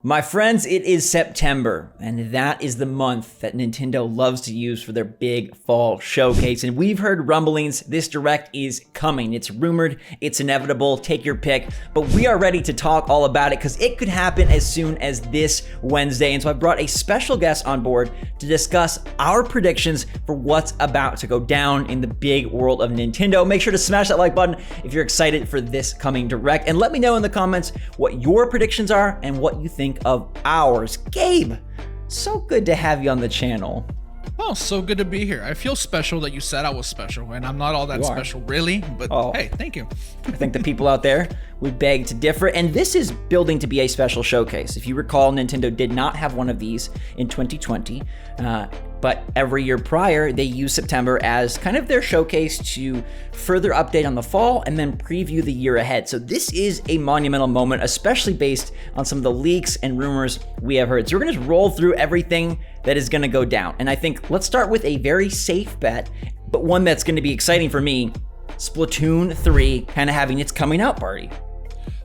My friends, it is September, and that is the month that Nintendo loves to use for their big fall showcase. And we've heard rumblings, this Direct is coming. It's rumored, it's inevitable, take your pick. But we are ready to talk all about it because it could happen as soon as this Wednesday. And so I brought a special guest on board to discuss our predictions for what's about to go down in the big world of Nintendo. Make sure to smash that like button if you're excited for this coming Direct. And let me know in the comments what your predictions are and what you think of ours. Gabe, so good to have you on the channel. Oh, so good to be here. I feel special that you said I was special, and I'm not all that special, really, but hey, thank you. I think the people out there would beg to differ, and this is building to be a special showcase. If you recall, Nintendo did not have one of these in 2020, but every year prior, they used September as kind of their showcase to further update on the fall and then preview the year ahead. So this is a monumental moment, especially based on some of the leaks and rumors we have heard. So we're gonna just roll through everything that is gonna go down. And I think let's start with a very safe bet, but one that's gonna be exciting for me. Splatoon 3 kind of having its coming out party.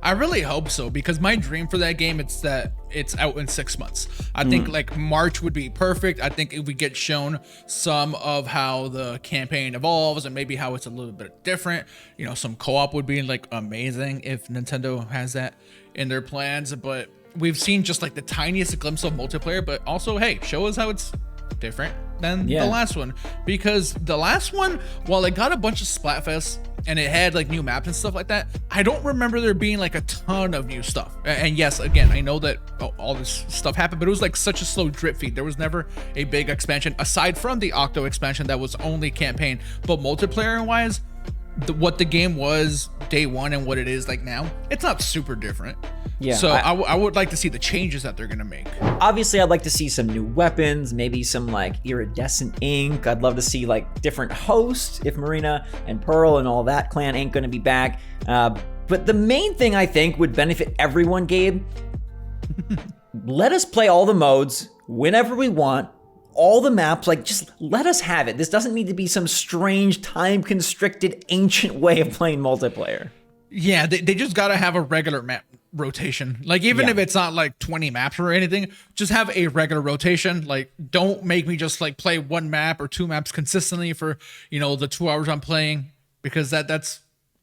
I really hope so, because my dream for that game is that it's out in 6 months. I think like March would be perfect. I think if we get shown some of how the campaign evolves and maybe how it's a little bit different, you know, some co-op would be like amazing if Nintendo has that in their plans. But we've seen just like the tiniest glimpse of multiplayer, but also, hey, show us how it's different than the last one, because the last one, while it got a bunch of Splatfests and it had like new maps and stuff like that, I don't remember there being like a ton of new stuff. And yes, again, I know that all this stuff happened, but it was like such a slow drip feed. There was never a big expansion aside from the Octo expansion that was only campaign. But multiplayer wise, what the game was day one and what it is like now, it's not super different. Yeah, so I would like to see the changes that they're gonna make. Obviously, I'd like to see some new weapons, maybe some like iridescent ink. I'd love to see like different hosts if Marina and Pearl and all that clan ain't gonna be back. But the main thing I think would benefit everyone, Gabe, let us play all the modes whenever we want. All the maps, like just let us have it. This doesn't need to be some strange time-constricted ancient way of playing multiplayer. Yeah, they just gotta have a regular map rotation. Like even if it's not like 20 maps or anything, just have a regular rotation. Like don't make me just like play one map or two maps consistently for, you know, the 2 hours I'm playing, because that's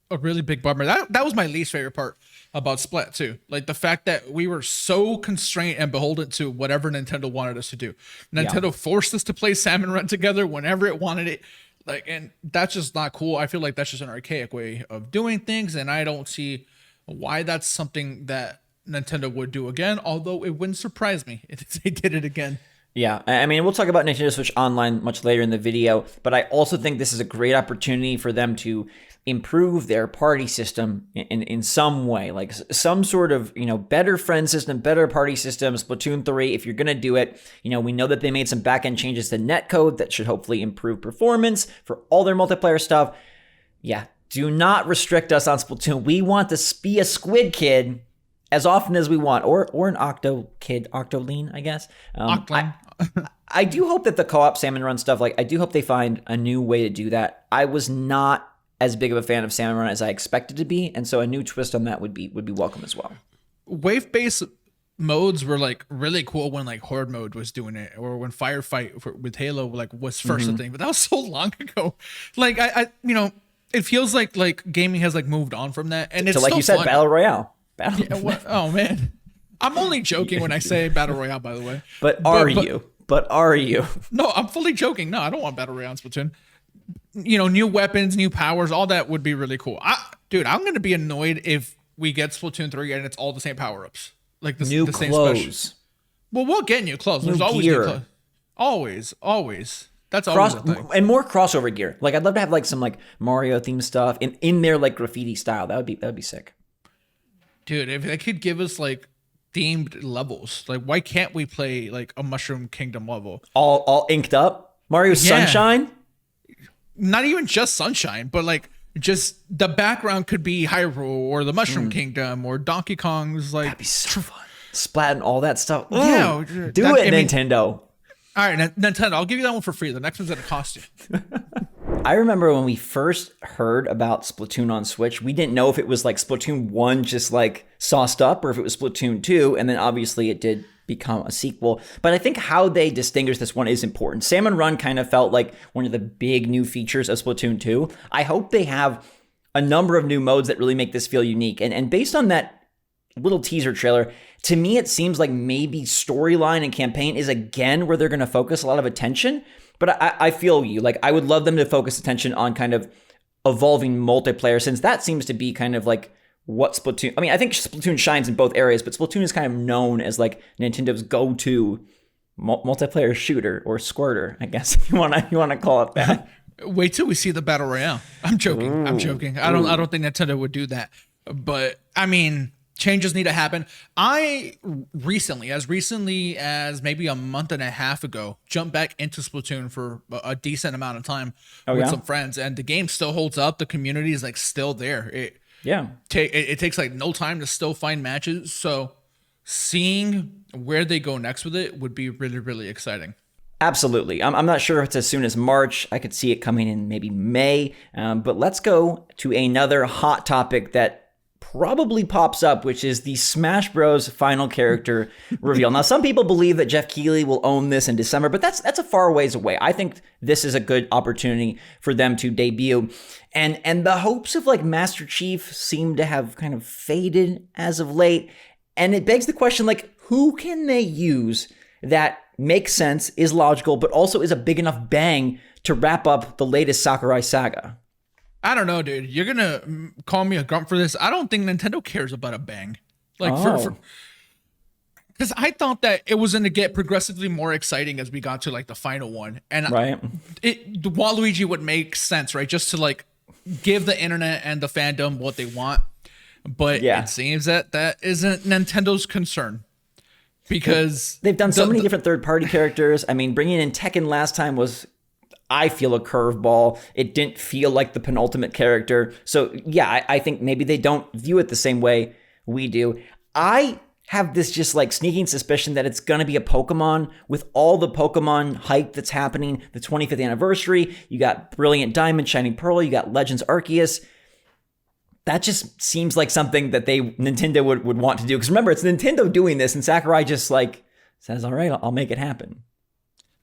a really big bummer. That was my least favorite part about Splat 2. Like the fact that we were so constrained and beholden to whatever Nintendo wanted us to do. Nintendo forced us to play Salmon Run together whenever it wanted it. Like, and that's just not cool. I feel like that's just an archaic way of doing things, and I don't see why that's something that Nintendo would do again, although it wouldn't surprise me if they did it again. Yeah, I mean, we'll talk about Nintendo Switch Online much later in the video, but I also think this is a great opportunity for them to improve their party system in some way, like some sort of, you know, better friend system, better party system. Splatoon 3, if you're going to do it, you know, we know that they made some back-end changes to netcode that should hopefully improve performance for all their multiplayer stuff. Yeah, do not restrict us on Splatoon. We want to be a squid kid as often as we want, or an octo kid, octoline, I guess. I do hope that the co-op Salmon Run stuff, like I do hope they find a new way to do that. I was not as big of a fan of Salmon Run as I expected to be, and so a new twist on that would be welcome as well. Wave-based modes were like really cool when like Horde mode was doing it, or when Firefight with Halo like was first a thing, but that was so long ago. Like I you know, it feels like gaming has like moved on from that, and it's so like still you said, fun. Battle Royale. Oh man, I'm only joking when I say Battle Royale, by the way. But are you? No, I'm fully joking. No, I don't want Battle Royale in Splatoon. You know, new weapons, new powers, all that would be really cool. Dude, I'm gonna be annoyed if we get Splatoon 3 and it's all the same power-ups, like the new the same clothes. special. Well, we'll get new clothes. New There's always gear. new clothes. Always. That's always a thing. And more crossover gear. Like I'd love to have like some like Mario themed stuff in their like graffiti style. That would be sick. Dude, if they could give us like themed levels, like why can't we play like a Mushroom Kingdom level? All inked up? Mario Sunshine? Not even just Sunshine, but like just the background could be Hyrule or the Mushroom Kingdom or Donkey Kong's like. That'd be so fun. Splat and all that stuff. Ooh, yeah, do it, Nintendo. All right, Nintendo, I'll give you that one for free. The next one's gonna cost you. I remember when we first heard about Splatoon on Switch, we didn't know if it was like Splatoon 1 just like sauced up or if it was Splatoon 2, and then obviously it did become a sequel. But I think how they distinguish this one is important. Salmon Run kind of felt like one of the big new features of Splatoon 2. I hope they have a number of new modes that really make this feel unique. And based on that little teaser trailer, to me it seems like maybe storyline and campaign is again where they're going to focus a lot of attention. But I feel you. Like, I would love them to focus attention on kind of evolving multiplayer, since that seems to be kind of like what Splatoon... I mean, I think Splatoon shines in both areas, but Splatoon is kind of known as like Nintendo's go-to multiplayer shooter, or squirter, I guess, if you want to call it that. Wait till we see the Battle Royale. I'm joking. Ooh. I'm joking. I don't think Nintendo would do that. But I mean, changes need to happen. I recently as maybe a month and a half ago, jumped back into Splatoon for a decent amount of time with some friends, and the game still holds up. The community is like still there. It takes like no time to still find matches. So seeing where they go next with it would be really, really exciting. Absolutely. I'm not sure if it's as soon as March. I could see it coming in maybe May. But let's go to another hot topic that probably pops up, which is the Smash Bros. Final character reveal. Now, some people believe that Jeff Keighley will own this in December, but that's a far ways away. I think this is a good opportunity for them to debut. And the hopes of like Master Chief seem to have kind of faded as of late. And it begs the question, like, who can they use that makes sense, is logical, but also is a big enough bang to wrap up the latest Sakurai saga? I don't know, dude. You're gonna call me a grump for this. I don't think Nintendo cares about a bang. Like, because I thought that it was gonna get progressively more exciting as we got to like the final one, and Waluigi would make sense, right? Just to like give the internet and the fandom what they want. But it seems that isn't Nintendo's concern, because they've done so many different third-party characters. I mean, bringing in Tekken last time was, I feel, a curveball. It didn't feel like the penultimate character. So yeah, I think maybe they don't view it the same way we do. I have this just like sneaking suspicion that it's going to be a Pokemon. With all the Pokemon hype that's happening, the 25th anniversary, you got Brilliant Diamond, Shining Pearl, you got Legends Arceus. That just seems like something that Nintendo would want to do. Because remember, it's Nintendo doing this, and Sakurai just like says, all right, I'll make it happen.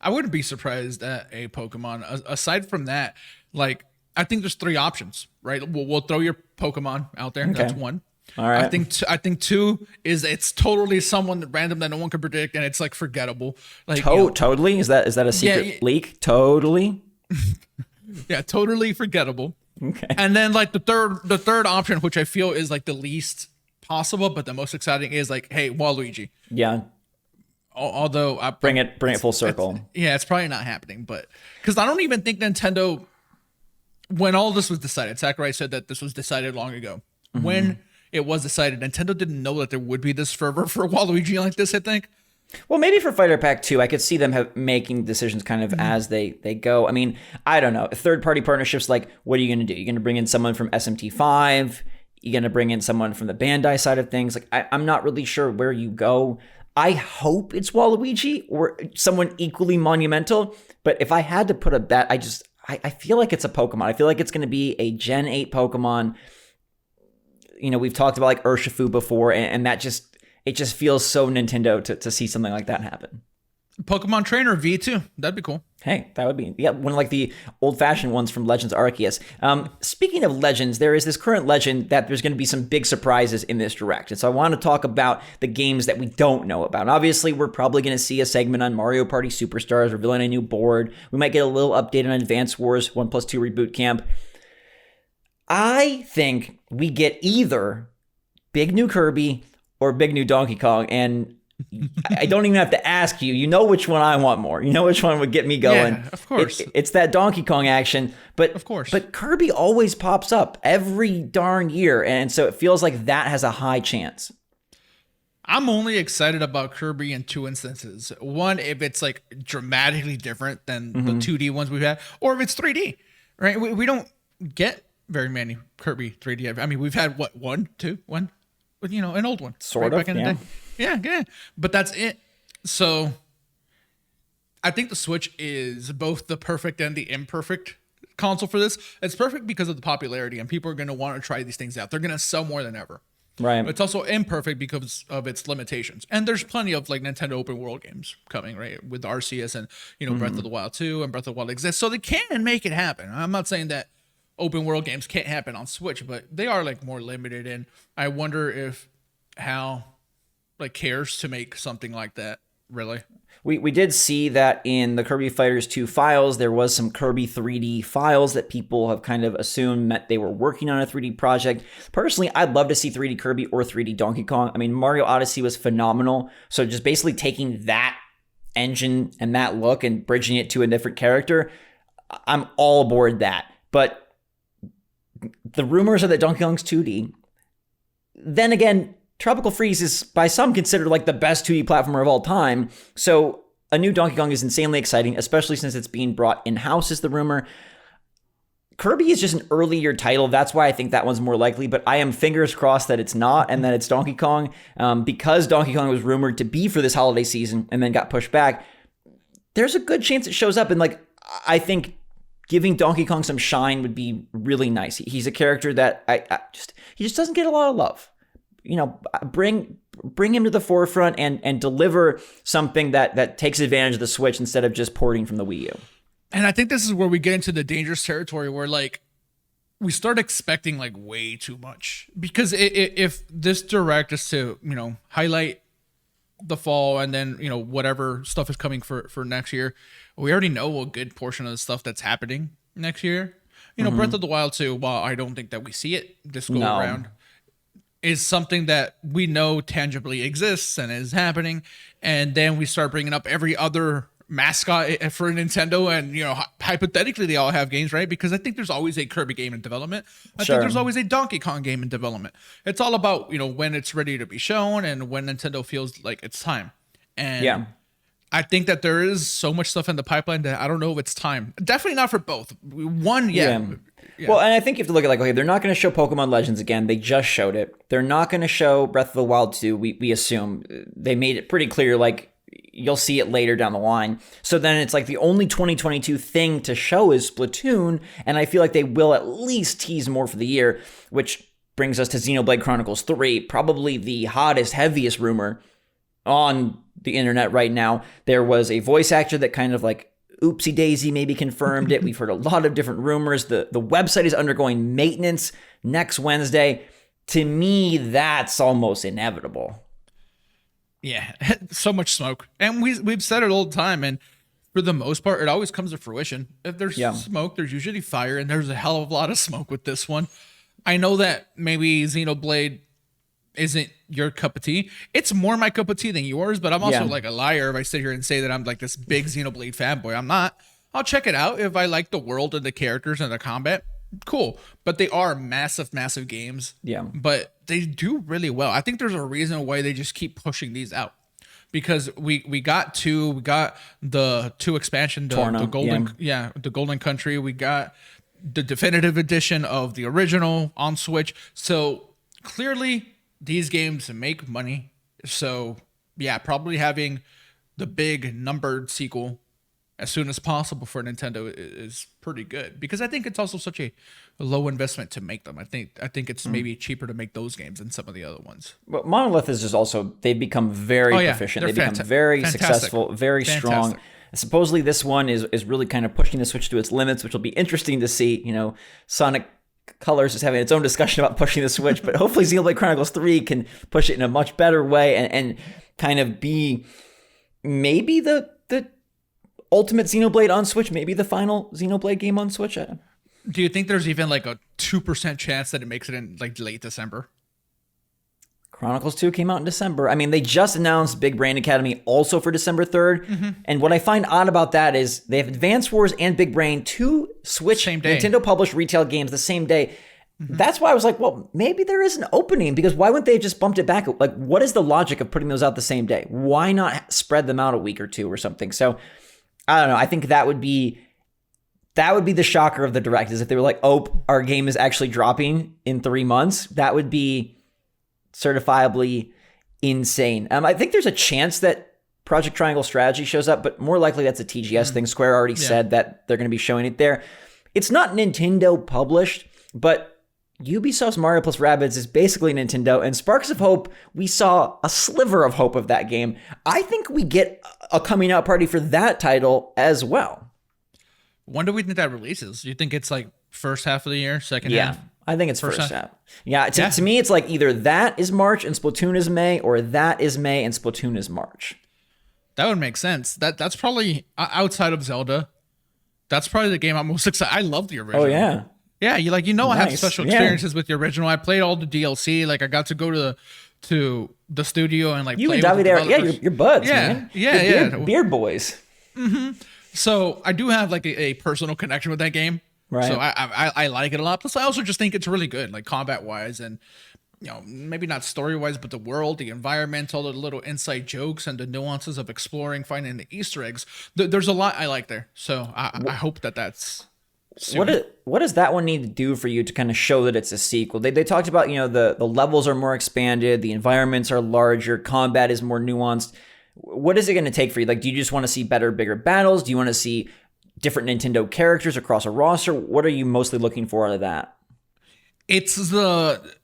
I wouldn't be surprised at a Pokemon. Aside from that, like, I think there's three options, right? We'll throw your Pokemon out there. Okay. That's one. All right. I think two is it's totally someone random that no one can predict, and it's like forgettable. Like totally. Is that a secret leak? Totally. Yeah, totally forgettable. Okay. And then like the third option, which I feel is like the least possible, but the most exciting, is like, hey, Waluigi. Yeah. Although I bring it full circle. It's probably not happening, but because I don't even think Nintendo, when all this was decided, Sakurai said that this was decided long ago. Mm-hmm. When it was decided, Nintendo didn't know that there would be this fervor for Waluigi like this, I think. Well, maybe for Fighter Pack 2, I could see them making decisions kind of as they go. I mean, I don't know. Third-party partnerships, like, what are you going to do? You're going to bring in someone from SMT5? You're going to bring in someone from the Bandai side of things? Like, I'm not really sure where you go. I hope it's Waluigi or someone equally monumental. But if I had to put a bet, I feel like it's a Pokemon. I feel like it's going to be a Gen 8 Pokemon. You know, we've talked about like Urshifu before, and that it just feels so Nintendo to see something like that happen. Pokemon Trainer V2. That'd be cool. Hey, that would be, one of like the old-fashioned ones from Legends Arceus. Speaking of Legends, there is this current legend that there's going to be some big surprises in this direct. And so I want to talk about the games that we don't know about. And obviously, we're probably going to see a segment on Mario Party Superstars, revealing a new board. We might get a little update on Advance Wars 1+2 Reboot Camp. I think we get either big new Kirby or big new Donkey Kong, and I don't even have to ask you. You know which one I want more. You know which one would get me going. Yeah, of course. It's that Donkey Kong action, but of course. But Kirby always pops up every darn year, and so it feels like that has a high chance. I'm only excited about Kirby in two instances. One, if it's like dramatically different than the 2D ones we've had, or if it's 3D, right? We don't get very many Kirby 3D. I mean, we've had one, but you know, an old one. Sort of, back in the day. Yeah. But that's it. So I think the Switch is both the perfect and the imperfect console for this. It's perfect because of the popularity, and people are going to want to try these things out. They're going to sell more than ever. Right. But it's also imperfect because of its limitations. And there's plenty of like Nintendo open world games coming, right? With Arceus and, Breath of the Wild 2 and Breath of the Wild exists. So they can make it happen. I'm not saying that open world games can't happen on Switch, but they are like more limited. And I wonder if HAL like cares to make something like that, really. We did see that in the Kirby Fighters 2 files, there was some Kirby 3D files that people have kind of assumed meant they were working on a 3D project. Personally, I'd love to see 3D Kirby or 3D Donkey Kong. I mean, Mario Odyssey was phenomenal. So just basically taking that engine and that look and bridging it to a different character, I'm all aboard that. But the rumors are that Donkey Kong's 2D. Then again, Tropical Freeze is by some considered like the best 2D platformer of all time. So a new Donkey Kong is insanely exciting, especially since it's being brought in-house is the rumor. Kirby is just an earlier title. That's why I think that one's more likely, but I am fingers crossed that it's not and that it's Donkey Kong. Because Donkey Kong was rumored to be for this holiday season and then got pushed back, there's a good chance it shows up. And like, I think giving Donkey Kong some shine would be really nice. He's a character that he just doesn't get a lot of love. Bring him to the forefront and deliver something that takes advantage of the Switch instead of just porting from the Wii U. And I think this is where we get into the dangerous territory where like we start expecting like way too much, because if this direct is to, highlight the fall and then, whatever stuff is coming for next year, we already know a good portion of the stuff that's happening next year. Breath of the Wild 2, while I don't think that we see it this go around, is something that we know tangibly exists and is happening. And then we start bringing up every other mascot for Nintendo, and hypothetically they all have games, right? Because I think there's always a Kirby game in development. I think there's always a Donkey Kong game in development. It's all about when it's ready to be shown and when Nintendo feels like it's time. And I think that there is so much stuff in the pipeline that I don't know if it's time. Definitely not for both. One, yeah. Well, and I think you have to look at like, okay, they're not going to show Pokemon Legends again. They just showed it. They're not going to show Breath of the Wild 2. We assume they made it pretty clear, like you'll see it later down the line. So then it's like the only 2022 thing to show is Splatoon. And I feel like they will at least tease more for the year, which brings us to Xenoblade Chronicles 3, probably the hottest, heaviest rumor on the internet right now. There was a voice actor that kind of like oopsie daisy maybe confirmed it. We've heard a lot of different rumors. The website is undergoing maintenance next Wednesday. To me, that's almost inevitable. Yeah, so much smoke. And we've said it all the time, and for the most part, it always comes to fruition. If there's smoke, there's usually fire, and there's a hell of a lot of smoke with this one. I know that maybe Xenoblade isn't your cup of tea. It's more my cup of tea than yours, but I'm also like a liar if I sit here and say that I'm like this big Xenoblade fanboy. I'm not. I'll check it out if I like the world and the characters and the combat. Cool. But they are massive, massive games. Yeah. But they do really well. I think there's a reason why they just keep pushing these out. Because we got the 2 expansion, the Golden Country. We got the definitive edition of the original on Switch. So clearly these games make money. So yeah, probably having the big numbered sequel as soon as possible for Nintendo is pretty good, because I think it's also such a low investment to make them. I think it's maybe cheaper to make those games than some of the other ones. But Monolith is just also, they've become very proficient. They've become very successful, very strong. Supposedly this one is really kind of pushing the Switch to its limits, which will be interesting to see. Sonic Colors is having its own discussion about pushing the Switch, but hopefully Xenoblade Chronicles 3 can push it in a much better way and kind of be maybe the ultimate Xenoblade on Switch, maybe the final Xenoblade game on Switch. Do you think there's even like a 2% chance that it makes it in like late December? Chronicles 2 came out in December. I mean, they just announced Big Brain Academy also for December 3rd. Mm-hmm. And what I find odd about that is they have Advance Wars and Big Brain, 2 Switch Nintendo published retail games the same day. Mm-hmm. That's why I was like, well, maybe there is an opening, because why wouldn't they have just bumped it back? Like, what is the logic of putting those out the same day? Why not spread them out a week or two or something? So I don't know. I think that would be the shocker of the Direct, is if they were like, oh, our game is actually dropping in 3 months. That would be certifiably insane. I think there's a chance that Project Triangle Strategy shows up, but more likely that's a TGS thing. Square already said that they're going to be showing it there. it's not Nintendo published, but Ubisoft's Mario plus Rabbids is basically Nintendo, and Sparks of Hope, we saw a sliver of hope of that game. I think we get a coming out party for that title as well. When do we think that releases? You think it's like first half of the year, second half? I think it's first half. Yeah, to me, it's like either that is March and Splatoon is May, or that is May and Splatoon is March. That would make sense. That's probably, outside of Zelda, that's probably the game I'm most excited. I love the original. Oh, yeah. Yeah, I have special experiences with the original. I played all the DLC. Like, I got to go to the studio and like you play and with David, you're buds, man. Yeah. Beard boys. Mm-hmm. So I do have like a personal connection with that game. Right. So I like it a lot. Plus, I also just think it's really good, like combat wise, and maybe not story wise, but the world, the environment, all the little inside jokes, and the nuances of exploring, finding the Easter eggs. There's a lot I like there. So I hope that's. Soon. What does that one need to do for you to kind of show that it's a sequel? They talked about, the levels are more expanded, the environments are larger, combat is more nuanced. What is it going to take for you? Like, do you just want to see better, bigger battles? Do you want to see different Nintendo characters across a roster? What are you mostly looking for out of that? It's the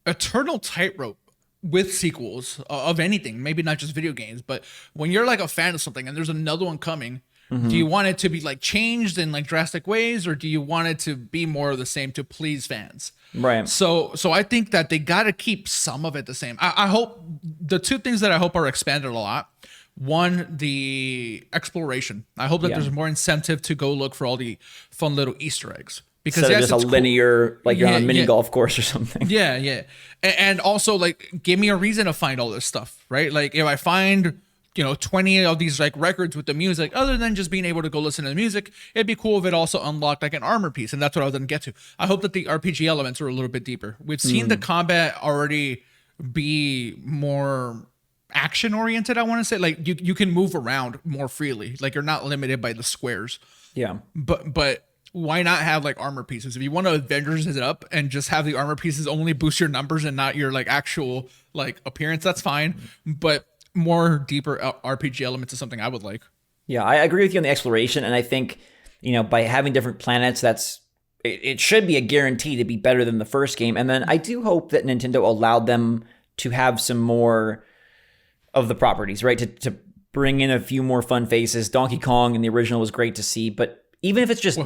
eternal tightrope with sequels of anything, maybe not just video games, but when you're like a fan of something and there's another one coming, do you want it to be like changed in like drastic ways, or do you want it to be more of the same to please fans? Right. So I think that they got to keep some of it the same. I hope the two things that I hope are expanded a lot. One, the exploration. I hope that there's more incentive to go look for all the fun little Easter eggs. Because instead of just a linear, like you're on a mini golf course or something. Yeah. And also, like, give me a reason to find all this stuff, right? Like, if I find 20 of these like records with the music, other than just being able to go listen to the music, it'd be cool if it also unlocked like an armor piece, and that's what I was going to get to. I hope that the RPG elements are a little bit deeper. We've seen the combat already be more action oriented. I want to say, like, you can move around more freely, like you're not limited by the squares. Yeah, but why not have like armor pieces? If you want to Avengers it up and just have the armor pieces only boost your numbers and not your like actual like appearance, that's fine. But more deeper RPG elements is something I would like. Yeah, I agree with you on the exploration, and I think by having different planets, it should be a guarantee to be better than the first game. And then I do hope that Nintendo allowed them to have some more of the properties, right? To bring in a few more fun faces. Donkey Kong in the original was great to see, but even if it's just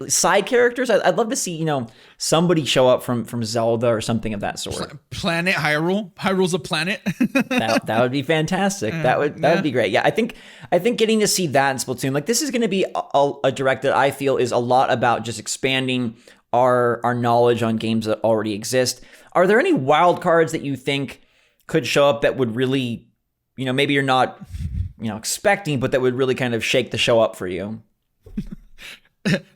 side characters, I'd love to see, somebody show up from Zelda or something of that sort. Planet Hyrule. Hyrule's a planet. that would be fantastic. That would be great. Yeah, I think getting to see that in Splatoon, like, this is going to be a direct that I feel is a lot about just expanding our knowledge on games that already exist. Are there any wild cards that you think could show up that would really, maybe you're not, expecting, but that would really kind of shake the show up for you?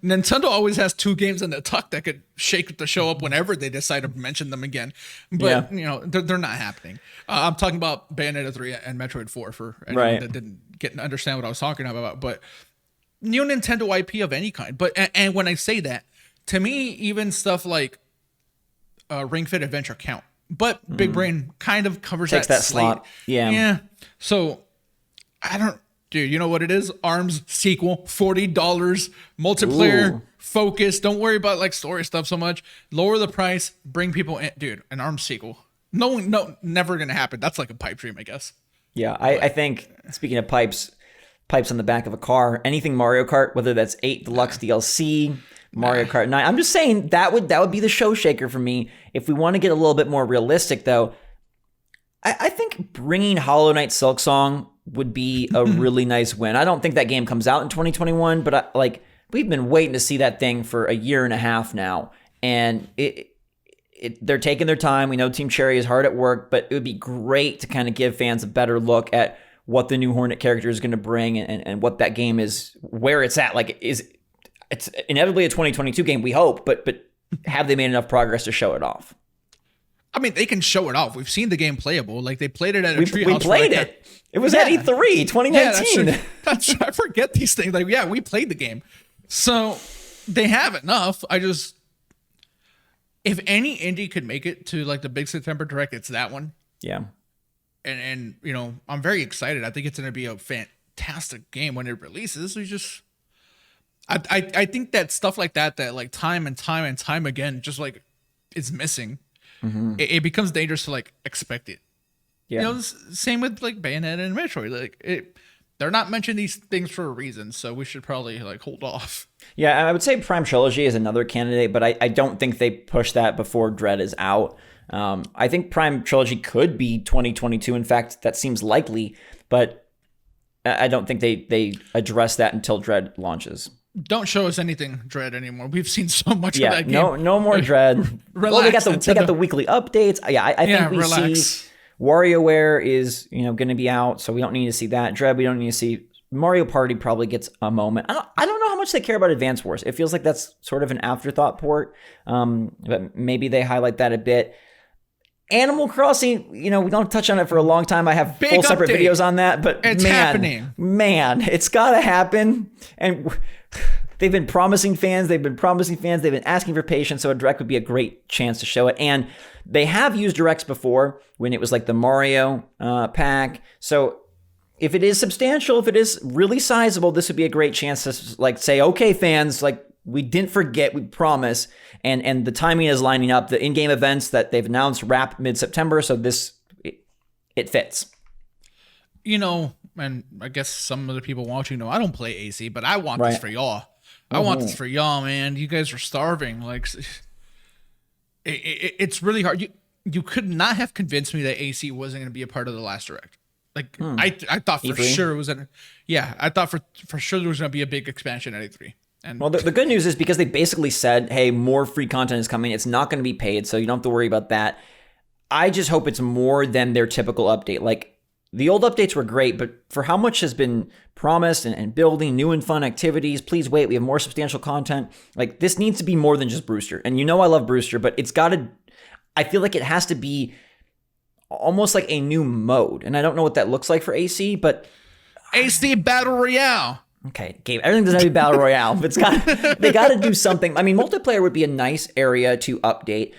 Nintendo always has two games in the tuck that could shake the show up whenever they decide to mention them again. But, they're not happening. I'm talking about Bayonetta 3 and Metroid 4 for anyone that didn't understand what I was talking about. But new Nintendo IP of any kind. But and when I say that, to me, even stuff like Ring Fit Adventure count. But Big Brain kind of covers Takes that slot. Yeah. So, I don't... Dude, you know what it is? ARMS sequel, $40, multiplayer, focus. Don't worry about like story stuff so much. Lower the price, bring people in. Dude, an ARMS sequel. No, never gonna happen. That's like a pipe dream, I guess. Yeah, I think, speaking of pipes on the back of a car, anything Mario Kart, whether that's 8 Deluxe DLC, Mario Kart 9. I'm just saying that would be the show shaker for me. If we want to get a little bit more realistic, though, I think bringing Hollow Knight Silksong would be a really nice win. I don't think that game comes out in 2021, but we've been waiting to see that thing for a year and a half now, and they're taking their time. We know Team Cherry is hard at work, but it would be great to kind of give fans a better look at what the new Hornet character is going to bring and what that game is, where it's at. Like, it's inevitably a 2022 game, we hope, but have they made enough progress to show it off? I mean, they can show it off. We've seen the game playable. Like, they played it at a treehouse. We played it. It was at E3 2019. Yeah, I forget these things. Like, yeah, we played the game. So they have enough. If any indie could make it to like the big September Direct, it's that one. Yeah. And I'm very excited. I think it's going to be a fantastic game when it releases. I think that stuff like that like time and time and time again just like is missing. It becomes dangerous to like expect it. Yeah. You know, same with like Bayonetta and Metroid. Like they're not mentioning these things for a reason, so we should probably like hold off. Yeah, I would say Prime Trilogy is another candidate, but I don't think they push that before Dread is out. I think Prime Trilogy could be 2022. In fact, that seems likely, but I don't think they address that until Dread launches. Don't show us anything Dread anymore. We've seen so much of that game. No more Dread. Well, they got the weekly updates. Yeah, I think we see WarioWare is going to be out, so we don't need to see that. Dread, we don't need to see. Mario Party probably gets a moment. I don't know how much they care about Advance Wars. It feels like that's sort of an afterthought port, but maybe they highlight that a bit. Animal Crossing, we don't touch on it for a long time. I have full separate videos on that, but it's happening. Man, it's got to happen. And they've been promising fans. They've been asking for patience. So a direct would be a great chance to show it. And they have used directs before when it was like the Mario pack. So if it is substantial, if it is really sizable, this would be a great chance to like say, okay, fans, like we didn't forget, we promise. And the timing is lining up. The in-game events that they've announced wrap mid-September. So it fits. And I guess some of the people watching know I don't play AC, but I want this for y'all. I want this for y'all, man. You guys are starving. Like, it's really hard. You could not have convinced me that AC wasn't going to be a part of the last direct. Like, I thought for sure it was. I thought for sure there was going to be a big expansion at A3. And well, the good news is because they basically said, hey, more free content is coming. It's not going to be paid, so you don't have to worry about that. I just hope it's more than their typical update. Like, the old updates were great, but for how much has been promised and building new and fun activities, please wait. We have more substantial content. Like, this needs to be more than just Brewster. And I love Brewster, but it's got to, I feel like it has to be almost like a new mode. And I don't know what that looks like for AC, but AC Battle Royale. Okay, Gabe, everything doesn't have to be Battle Royale. But they got to do something. I mean, multiplayer would be a nice area to update.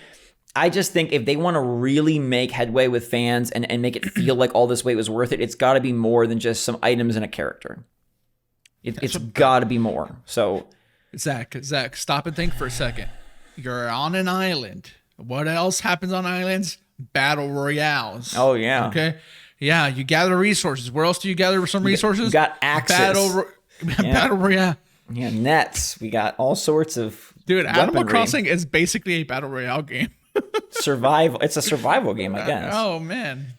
I just think if they want to really make headway with fans and make it feel like all this wait was worth it, it's got to be more than just some items and a character. It's got to be more. So, Zach, stop and think for a second. You're on an island. What else happens on islands? Battle Royales. Oh, yeah. Okay. Yeah, you gather resources. Where else do you gather some resources? You got axes. Battle Royale. Yeah, nets. We got all sorts of Dude, Animal Crossing is basically a Battle Royale game. Survival. It's a survival game, I guess. Oh, man.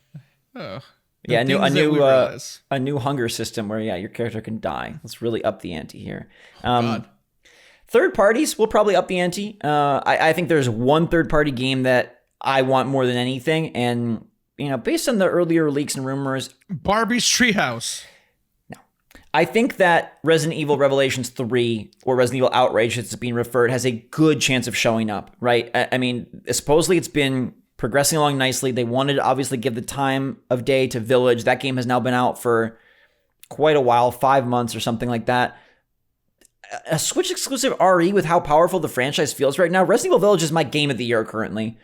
Oh. Yeah, a new hunger system where, your character can die. Let's really up the ante here. God. Third parties will probably up the ante. I think there's one third-party game that I want more than anything, and based on the earlier leaks and rumors, Barbie's Treehouse. No, I think that Resident Evil Revelations 3 or Resident Evil Outrage, as it's being referred, has a good chance of showing up. Right? I mean, supposedly it's been progressing along nicely. They wanted to obviously give the time of day to Village. That game has now been out for quite a while, 5 months or something like that. A Switch exclusive RE with how powerful the franchise feels right now. Resident Evil Village is my game of the year currently.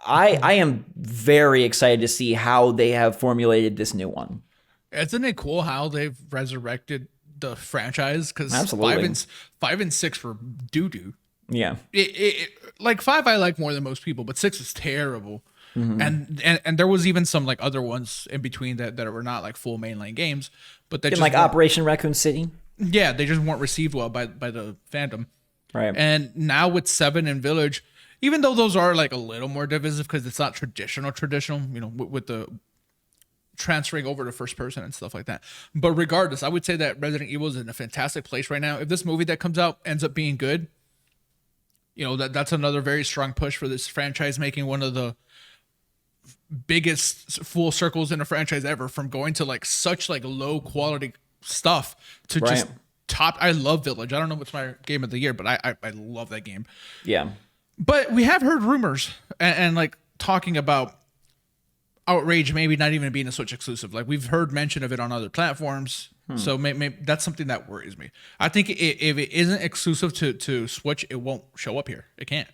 I am very excited to see how they have formulated this new one. Isn't it cool how they've resurrected the franchise? Because 5 and 6 were doo-doo. Yeah. Like 5 I like more than most people, but 6 is terrible. Mm-hmm. And there was even some like other ones in between that were not like full mainline games. But that just like Operation Raccoon City? Yeah, they just weren't received well by the fandom. Right. And now with 7 and Village, even though those are like a little more divisive because it's not traditional, with the transferring over to first person and stuff like that. But regardless, I would say that Resident Evil is in a fantastic place right now. If this movie that comes out ends up being good, that's another very strong push for this franchise, making one of the biggest full circles in a franchise ever, from going to like such like low quality stuff to just top. I love Village. I don't know what's my game of the year, but I love that game. Yeah. But we have heard rumors and like talking about Outrage maybe not even being a Switch exclusive. Like we've heard mention of it on other platforms. So maybe that's something that worries me. I think if it isn't exclusive to Switch, it won't show up here. It can't.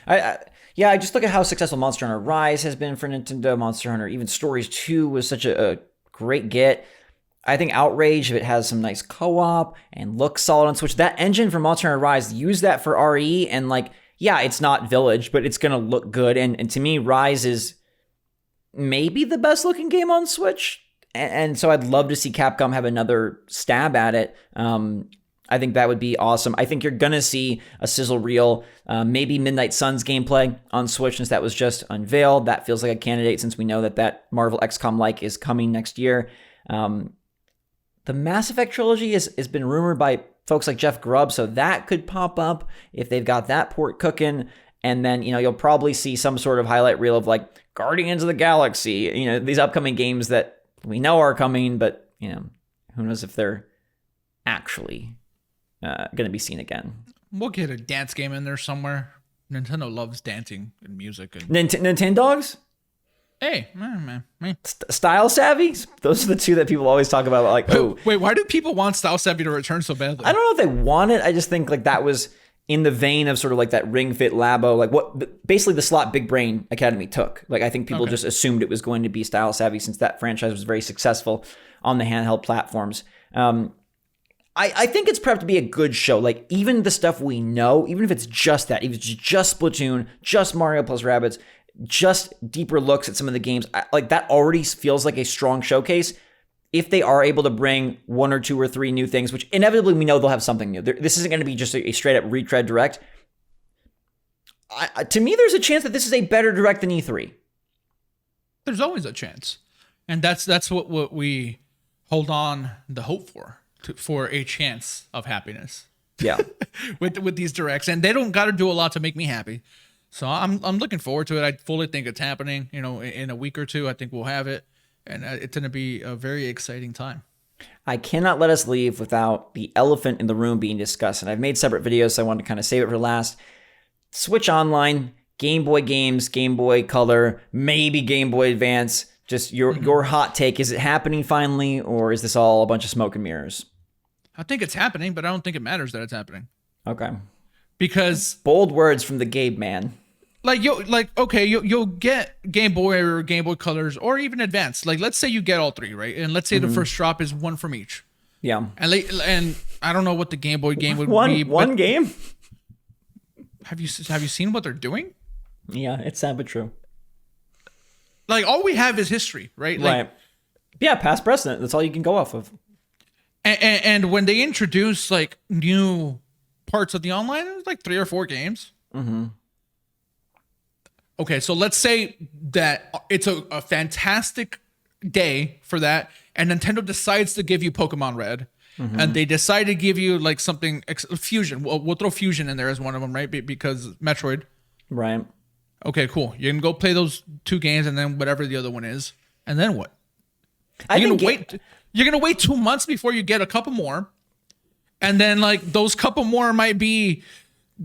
I just look at how successful Monster Hunter Rise has been for Nintendo. Monster Hunter, even Stories 2 was such a great get. I think Outrage, if it has some nice co-op and looks solid on Switch, that engine from Monster Hunter Rise, use that for RE, and like, yeah, it's not Village, but it's gonna look good. And to me, Rise is maybe the best looking game on Switch. And so I'd love to see Capcom have another stab at it. I think that would be awesome. I think you're going to see a sizzle reel, maybe Midnight Suns gameplay on Switch since that was just unveiled. That feels like a candidate since we know that Marvel XCOM-like is coming next year. The Mass Effect trilogy has been rumored by folks like Jeff Grubb, so that could pop up if they've got that port cooking. And then, you'll probably see some sort of highlight reel of like Guardians of the Galaxy, these upcoming games that we know are coming, but, who knows if they're actually going to be seen again. We'll get a dance game in there somewhere. Nintendo loves dancing and music. And Nintendogs? Hey, man. Style Savvy? Those are the two that people always talk about. Like, oh, wait, why do people want Style Savvy to return so badly? I don't know if they want it. I just think like that was in the vein of sort of like that Ring Fit Labo, like what basically the slot Big Brain Academy took. Like I think people just assumed it was going to be Style Savvy since that franchise was very successful on the handheld platforms. I think it's prepped to be a good show. Like even the stuff we know, even if it's just that, if it's just Splatoon, just Mario plus Rabbids, just deeper looks at some of the games, like that already feels like a strong showcase. If they are able to bring one or two or three new things, which inevitably we know they'll have something new. This isn't going to be just a straight up retread direct. To me, there's a chance that this is a better direct than E3. There's always a chance. And that's what we hold on the hope for a chance of happiness. Yeah. with these directs. And they don't got to do a lot to make me happy. So I'm looking forward to it. I fully think it's happening. In a week or two, I think we'll have it. And it's going to be a very exciting time. I cannot let us leave without the elephant in the room being discussed. And I've made separate videos, so I wanted to kind of save it for last. Switch Online, Game Boy games, Game Boy Color, maybe Game Boy Advance. Just your hot take. Is it happening finally, or is this all a bunch of smoke and mirrors? I think it's happening, but I don't think it matters that it's happening. Okay. Because bold words from the Gabe man. You'll get Game Boy or Game Boy Colors or even Advance. Like, let's say you get all three, right? And let's say the first drop is one from each. Yeah. And I don't know what the Game Boy game would be. One game? Have you seen what they're doing? Yeah, it's sad but true. Like, all we have is history, right? Right. Yeah, past precedent. That's all you can go off of. And when they introduce like new parts of the online, it was like 3 or 4 games. Mm-hmm. Okay, so let's say that it's a fantastic day for that, and Nintendo decides to give you Pokemon Red, and they decide to give you like something Fusion. We'll throw Fusion in there as one of them, right? Because Metroid. Right. Okay, cool. You can go play those 2 games, and then whatever the other one is, and then what? You're gonna wait 2 months before you get a couple more, and then like those couple more might be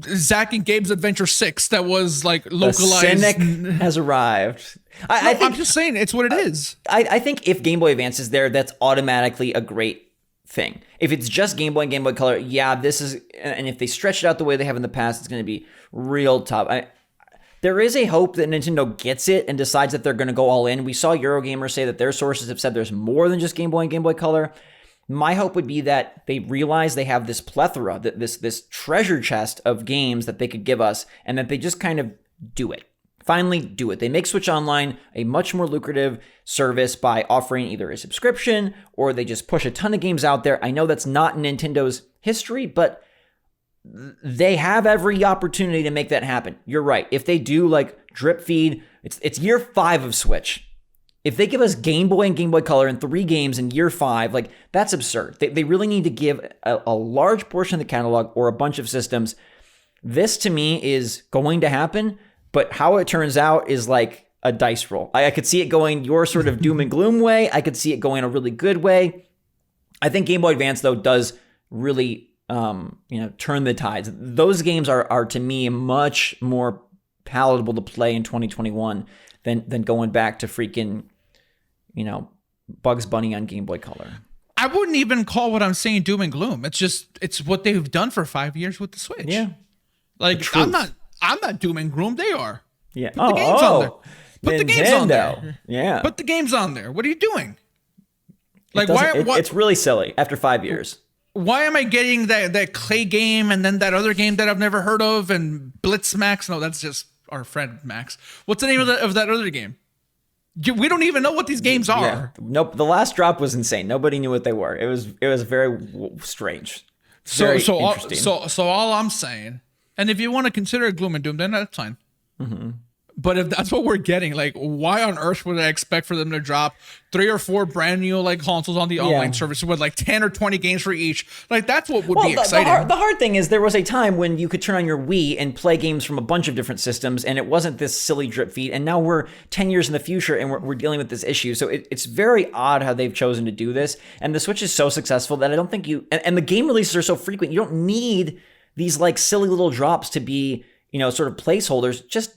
Zack and Gabe's Adventure 6 that was like localized. The cynic has arrived. I'm just saying it's what it is. I think if Game Boy Advance is there, that's automatically a great thing. If it's just Game Boy and Game Boy Color, yeah, this is, and if they stretch it out the way they have in the past, it's going to be real tough. There is a hope that Nintendo gets it and decides that they're going to go all in. We saw Eurogamer say that their sources have said there's more than just Game Boy and Game Boy Color. My hope would be that they realize they have this plethora, this treasure chest of games that they could give us, and that they just kind of do it. Finally do it. They make Switch Online a much more lucrative service by offering either a subscription or they just push a ton of games out there. I know that's not Nintendo's history, but they have every opportunity to make that happen. You're right. If they do like drip feed, it's year 5 of Switch. If they give us Game Boy and Game Boy Color in 3 games in year 5, like that's absurd. They really need to give a large portion of the catalog or a bunch of systems. This to me is going to happen, but how it turns out is like a dice roll. I could see it going your sort of doom and gloom way. I could see it going a really good way. I think Game Boy Advance though does really turn the tides. Those games are to me much more palatable to play in 2021 than going back to freaking Bugs Bunny on Game Boy Color. I wouldn't even call what I'm saying doom and gloom. It's what they've done for 5 years with the Switch. Yeah. Like I'm not doom and gloom. They are. Yeah. Put the games on there. Put Nintendo. the games on there. Yeah. Put the games on there. What are you doing? Like, it's really silly after 5 years. Why am I getting that Clay game and then that other game that I've never heard of and Blitz Max? No, that's just our friend Max. What's the name of that other game? We don't even know what these games are. Yeah. Nope. The last drop was insane. Nobody knew what they were. It was very strange. Very interesting. So all I'm saying, and if you want to consider it gloom and doom, then that's fine. Mm-hmm. But if that's what we're getting, like, why on earth would I expect for them to drop 3 or 4 brand new like consoles on the online service with like 10 or 20 games for each? Like, that's what would be exciting. The hard thing is there was a time when you could turn on your Wii and play games from a bunch of different systems, and it wasn't this silly drip feed. And now we're 10 years in the future, and we're dealing with this issue. So it's very odd how they've chosen to do this. And the Switch is so successful that I don't think and the game releases are so frequent. You don't need these like silly little drops to be, sort of placeholders. Just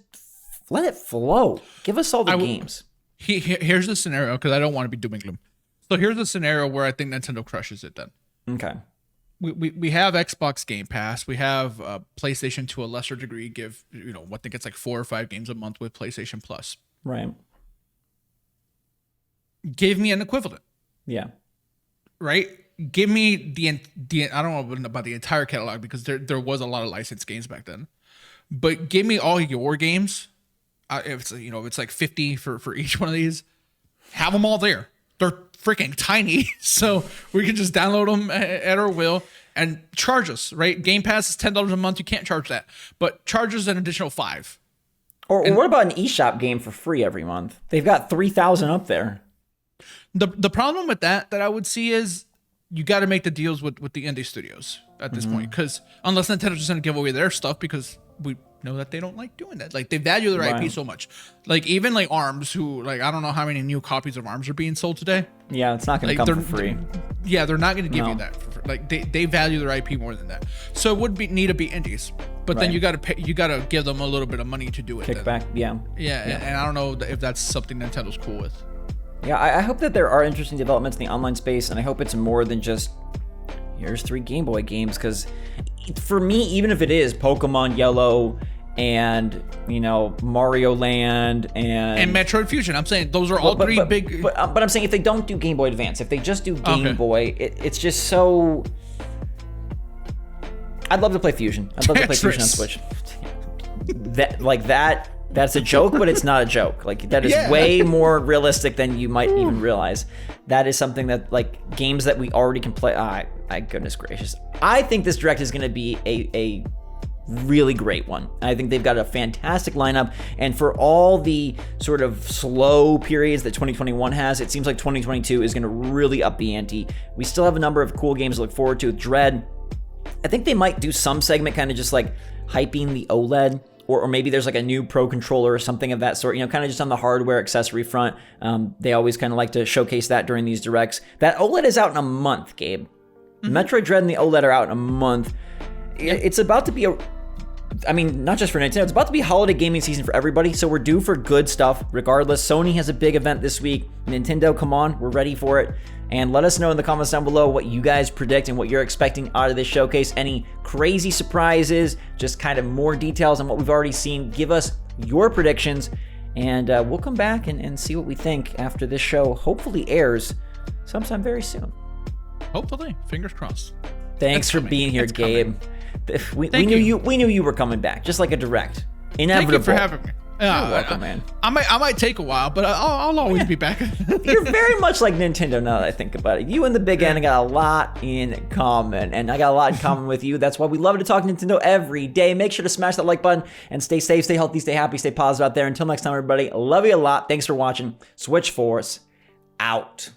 let it flow. Give us all the games. Here's the scenario, because I don't want to be doom and gloom. So here's the scenario where I think Nintendo crushes it then. Okay. We have Xbox Game Pass. We have PlayStation to a lesser degree give, I think it's like 4 or 5 games a month with PlayStation Plus. Right. Give me an equivalent. Yeah. Right? Give me the I don't know about the entire catalog, because there was a lot of licensed games back then. But give me all your games. If it's like 50 for each one of these, have them all there. They're freaking tiny, so we can just download them at our will and charge us, right? Game Pass is $10 a month. You can't charge that, but charge us an additional $5. Or what about an eShop game for free every month? They've got 3,000 up there. The problem with that I would see is you got to make the deals with the indie studios at this point, because unless Nintendo's just going to give away their stuff, because we know that they don't like doing that. Like, they value their IP so much. Like, even like ARMS, who, like, I don't know how many new copies of ARMS are being sold today. Yeah, it's not going to come for free. Yeah, they're not going to give you that for free. Like, they value their IP more than that. So it would need to be indies, but then you got to pay. You got to give them a little bit of money to do it. Kickback, yeah. And I don't know if that's something Nintendo's cool with. Yeah, I hope that there are interesting developments in the online space, and I hope it's more than just here's 3 Game Boy games, because for me, even if it is Pokemon Yellow and Mario Land and Metroid Fusion, I'm saying those are all three big. But I'm saying if they don't do Game Boy Advance, if they just do Game Boy, it's just so. I'd love to play Fusion. I'd love to play Fusion on Switch. That's a joke, but it's not a joke. Like, that is way more realistic than you might even realize. That is something that, like, games that we already can play. My goodness gracious. I think this Direct is going to be a really great one. I think they've got a fantastic lineup, and for all the sort of slow periods that 2021 has, it seems like 2022 is going to really up the ante. We still have a number of cool games to look forward to with Dread. I think they might do some segment kind of just like hyping the OLED, or maybe there's like a new Pro controller or something of that sort, kind of just on the hardware accessory front. They always kind of like to showcase that during these directs. That OLED is out in a month, Gabe. Metroid Dread and the OLED are out in a month. It's about to be not just for Nintendo, it's about to be holiday gaming season for everybody, so we're due for good stuff regardless. Sony has a big event this week. Nintendo, come on, we're ready for it. And let us know in the comments down below what you guys predict and what you're expecting out of this showcase. Any crazy surprises, just kind of more details on what we've already seen. Give us your predictions, and we'll come back and see what we think after this show hopefully airs sometime very soon. Hopefully, fingers crossed. Thanks for being here, Gabe. We knew you were coming back, just like a Direct. Inevitable. Thank you for having me. You're welcome, man. I might take a while, but I'll always be back. You're very much like Nintendo now that I think about it. You and the Big N got a lot in common, and I got a lot in common with you. That's why we love to talk Nintendo every day. Make sure to smash that like button and stay safe, stay healthy, stay happy, stay positive out there. Until next time, everybody, love you a lot. Thanks for watching. SwitchForce out.